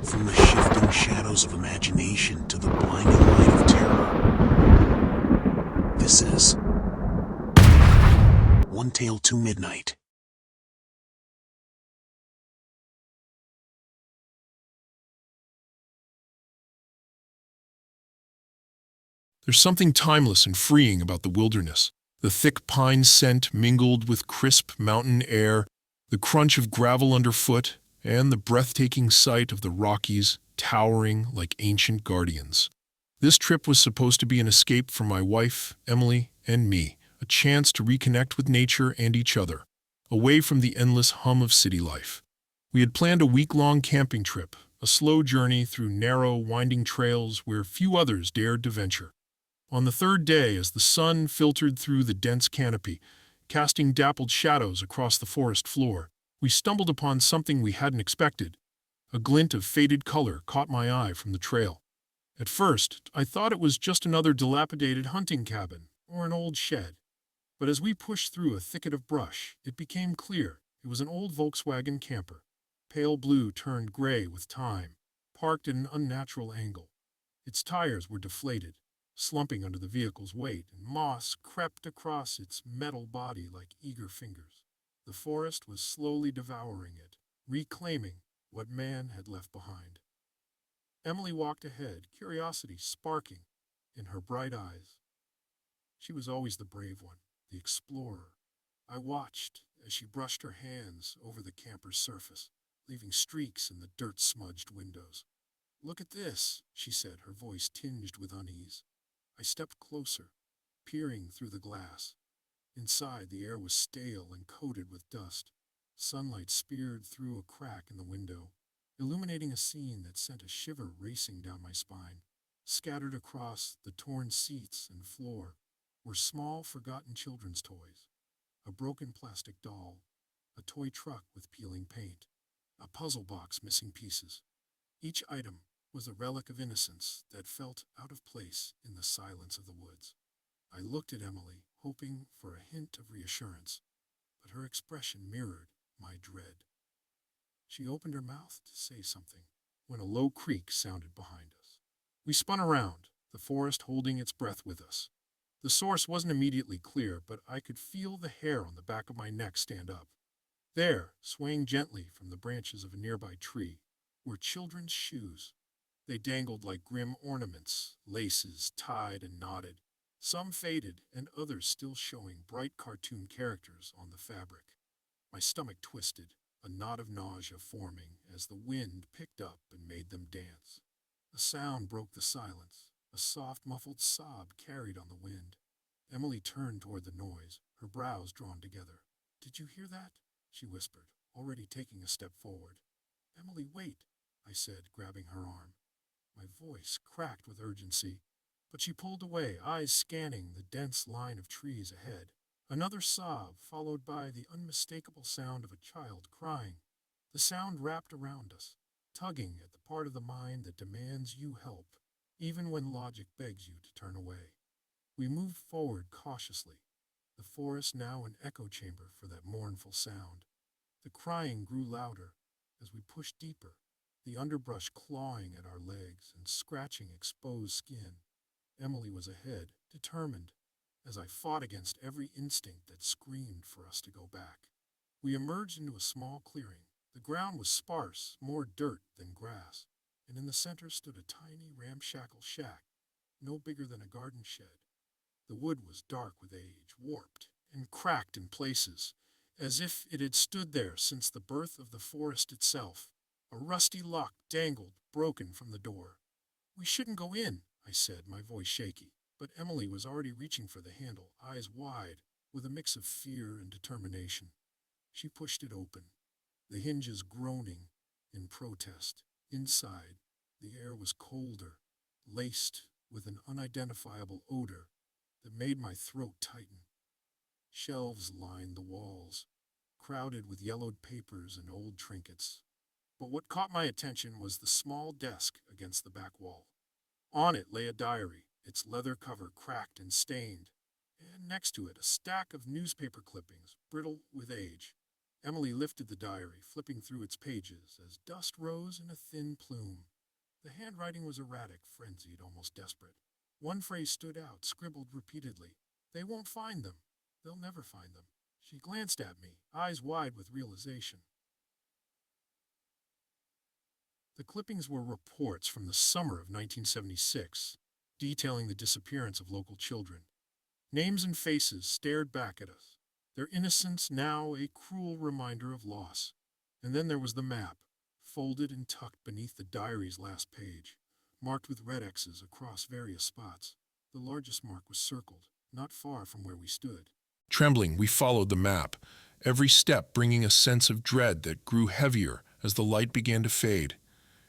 From the shifting shadows of imagination to the blinding light of terror, this is One Tale to Midnight. There's something timeless and freeing about the wilderness. The thick pine scent mingled with crisp mountain air, the crunch of gravel underfoot, and the breathtaking sight of the Rockies towering like ancient guardians. This trip was supposed to be an escape for my wife, Emily, and me, a chance to reconnect with nature and each other, away from the endless hum of city life. We had planned a week-long camping trip, a slow journey through narrow, winding trails where few others dared to venture. On the third day, as the sun filtered through the dense canopy, casting dappled shadows across the forest floor, we stumbled upon something we hadn't expected. A glint of faded color caught my eye from the trail. At first, I thought it was just another dilapidated hunting cabin or an old shed. But as we pushed through a thicket of brush, it became clear it was an old Volkswagen camper, pale blue turned gray with time, parked at an unnatural angle. Its tires were deflated, slumping under the vehicle's weight, and moss crept across its metal body like eager fingers. The forest was slowly devouring it, reclaiming what man had left behind. Emily walked ahead, curiosity sparking in her bright eyes. She was always the brave one, the explorer. I watched as she brushed her hands over the camper's surface, leaving streaks in the dirt-smudged windows. "Look at this," she said, her voice tinged with unease. I stepped closer, peering through the glass. Inside, the air was stale and coated with dust. Sunlight speared through a crack in the window, illuminating a scene that sent a shiver racing down my spine. Scattered across the torn seats and floor were small, forgotten children's toys. A broken plastic doll, a toy truck with peeling paint, a puzzle box missing pieces. Each item was a relic of innocence that felt out of place in the silence of the woods. I looked at Emily, hoping for a hint of reassurance, but her expression mirrored my dread. She opened her mouth to say something when a low creak sounded behind us. We spun around, the forest holding its breath with us. The source wasn't immediately clear, but I could feel the hair on the back of my neck stand up. There, swaying gently from the branches of a nearby tree, were children's shoes. They dangled like grim ornaments, laces tied and knotted, some faded and others still showing bright cartoon characters on the fabric. My stomach twisted, a knot of nausea forming as the wind picked up and made them dance. A sound broke the silence, a soft, muffled sob carried on the wind. Emily turned toward the noise, her brows drawn together. "Did you hear that?" she whispered, already taking a step forward. "Emily, wait," I said, grabbing her arm. My voice cracked with urgency, but she pulled away, eyes scanning the dense line of trees ahead. Another sob, followed by the unmistakable sound of a child crying. The sound wrapped around us, tugging at the part of the mind that demands you help, even when logic begs you to turn away. We moved forward cautiously, the forest now an echo chamber for that mournful sound. The crying grew louder as we pushed deeper, the underbrush clawing at our legs and scratching exposed skin. Emily was ahead, determined, as I fought against every instinct that screamed for us to go back. We emerged into a small clearing. The ground was sparse, more dirt than grass, and in the center stood a tiny, ramshackle shack, no bigger than a garden shed. The wood was dark with age, warped, and cracked in places, as if it had stood there since the birth of the forest itself. A rusty lock dangled, broken from the door. "We shouldn't go in," I said, my voice shaky, but Emily was already reaching for the handle, eyes wide, with a mix of fear and determination. She pushed it open, the hinges groaning in protest. Inside, the air was colder, laced with an unidentifiable odor that made my throat tighten. Shelves lined the walls, crowded with yellowed papers and old trinkets. But what caught my attention was the small desk against the back wall. On it lay a diary, its leather cover cracked and stained, and next to it a stack of newspaper clippings, brittle with age. Emily lifted the diary, flipping through its pages as dust rose in a thin plume. The handwriting was erratic, frenzied, almost desperate. One phrase stood out, scribbled repeatedly. "They won't find them. They'll never find them." She glanced at me, eyes wide with realization. The clippings were reports from the summer of 1976, detailing the disappearance of local children. Names and faces stared back at us, their innocence now a cruel reminder of loss. And then there was the map, folded and tucked beneath the diary's last page, marked with red X's across various spots. The largest mark was circled, not far from where we stood. Trembling, we followed the map, every step bringing a sense of dread that grew heavier as the light began to fade.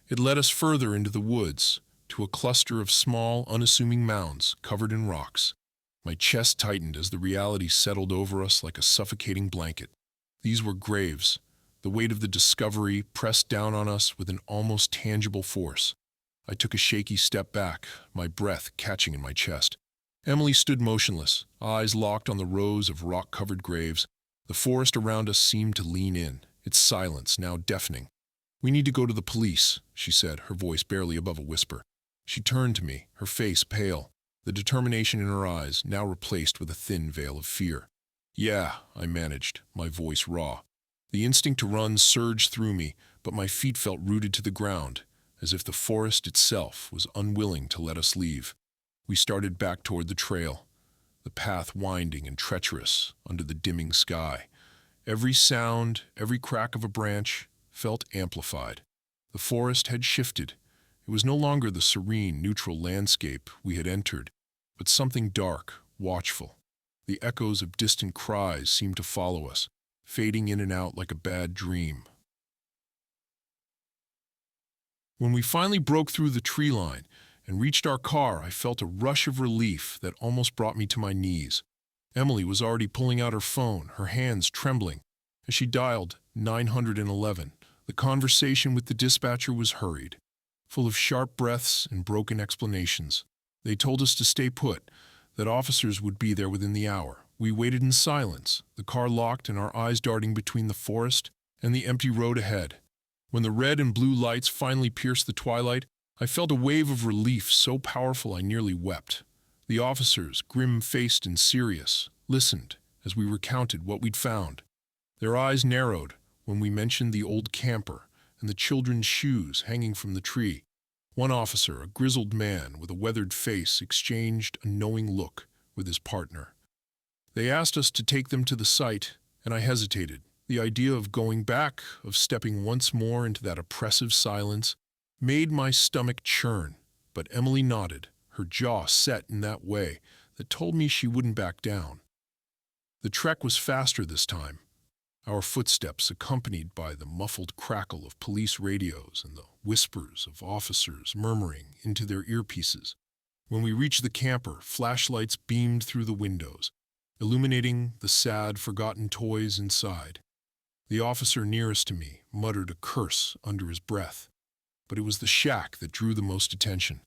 It led us further into the woods, to a cluster of small, unassuming mounds covered in rocks. My chest tightened as the reality settled over us like a suffocating blanket. These were graves. The weight of the discovery pressed down on us with an almost tangible force. I took a shaky step back, my breath catching in my chest. Emily stood motionless, eyes locked on the rows of rock-covered graves. The forest around us seemed to lean in, its silence now deafening. "We need to go to the police," she said, her voice barely above a whisper. She turned to me, her face pale, the determination in her eyes now replaced with a thin veil of fear. "Yeah," I managed, my voice raw. The instinct to run surged through me, but my feet felt rooted to the ground, as if the forest itself was unwilling to let us leave. We started back toward the trail, the path winding and treacherous under the dimming sky. Every sound, every crack of a branch, felt amplified. The forest had shifted. It was no longer the serene, neutral landscape we had entered, but something dark, watchful. The echoes of distant cries seemed to follow us, fading in and out like a bad dream. When we finally broke through the tree line and reached our car, I felt a rush of relief that almost brought me to my knees. Emily was already pulling out her phone, her hands trembling. As she dialed 911, the conversation with the dispatcher was hurried, full of sharp breaths and broken explanations. They told us to stay put, that officers would be there within the hour. We waited in silence, the car locked and our eyes darting between the forest and the empty road ahead. When the red and blue lights finally pierced the twilight, I felt a wave of relief so powerful I nearly wept. The officers, grim-faced and serious, listened as we recounted what we'd found. Their eyes narrowed when we mentioned the old camper and the children's shoes hanging from the tree. One officer, a grizzled man with a weathered face, exchanged a knowing look with his partner. They asked us to take them to the site, and I hesitated. The idea of going back, of stepping once more into that oppressive silence, made my stomach churn. But Emily nodded, her jaw set in that way that told me she wouldn't back down. The trek was faster this time, our footsteps accompanied by the muffled crackle of police radios and the whispers of officers murmuring into their earpieces. When we reached the camper, flashlights beamed through the windows, illuminating the sad, forgotten toys inside. The officer nearest to me muttered a curse under his breath, but it was the shack that drew the most attention.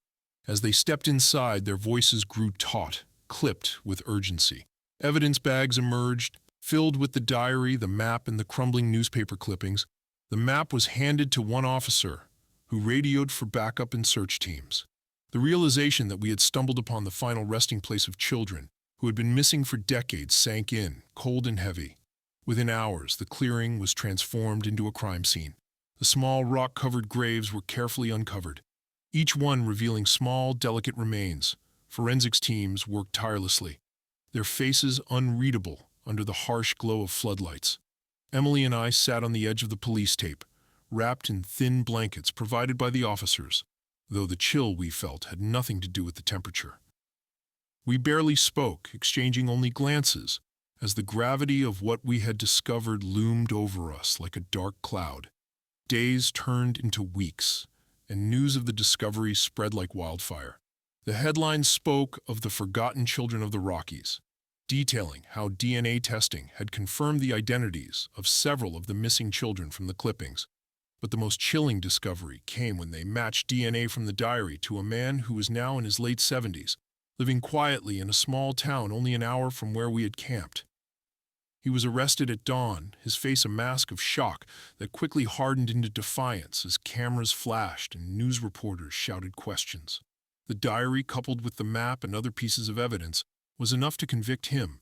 As they stepped inside, their voices grew taut, clipped with urgency. Evidence bags emerged, filled with the diary, the map, and the crumbling newspaper clippings. The map was handed to one officer, who radioed for backup and search teams. The realization that we had stumbled upon the final resting place of children, who had been missing for decades, sank in, cold and heavy. Within hours, the clearing was transformed into a crime scene. The small rock-covered graves were carefully uncovered, each one revealing small, delicate remains. Forensics teams worked tirelessly, their faces unreadable under the harsh glow of floodlights. Emily and I sat on the edge of the police tape, wrapped in thin blankets provided by the officers, though the chill we felt had nothing to do with the temperature. We barely spoke, exchanging only glances, as the gravity of what we had discovered loomed over us like a dark cloud. Days turned into weeks, and news of the discovery spread like wildfire. The headlines spoke of the forgotten children of the Rockies, detailing how DNA testing had confirmed the identities of several of the missing children from the clippings. But the most chilling discovery came when they matched DNA from the diary to a man who was now in his late 70s, living quietly in a small town only an hour from where we had camped. He was arrested at dawn, his face a mask of shock that quickly hardened into defiance as cameras flashed and news reporters shouted questions. The diary, coupled with the map and other pieces of evidence, was enough to convict him.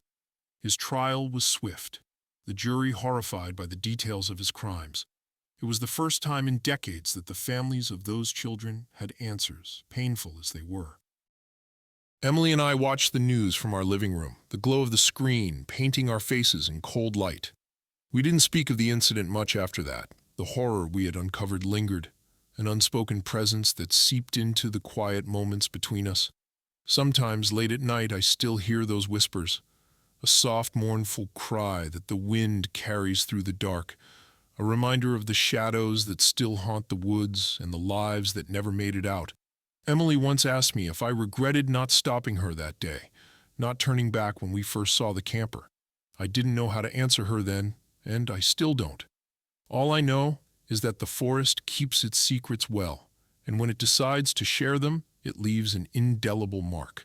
His trial was swift, the jury horrified by the details of his crimes. It was the first time in decades that the families of those children had answers, painful as they were. Emily and I watched the news from our living room, the glow of the screen painting our faces in cold light. We didn't speak of the incident much after that. The horror we had uncovered lingered, an unspoken presence that seeped into the quiet moments between us. Sometimes, late at night, I still hear those whispers, a soft, mournful cry that the wind carries through the dark, a reminder of the shadows that still haunt the woods and the lives that never made it out. Emily once asked me if I regretted not stopping her that day, not turning back when we first saw the camper. I didn't know how to answer her then, and I still don't. All I know is that the forest keeps its secrets well, and when it decides to share them, it leaves an indelible mark.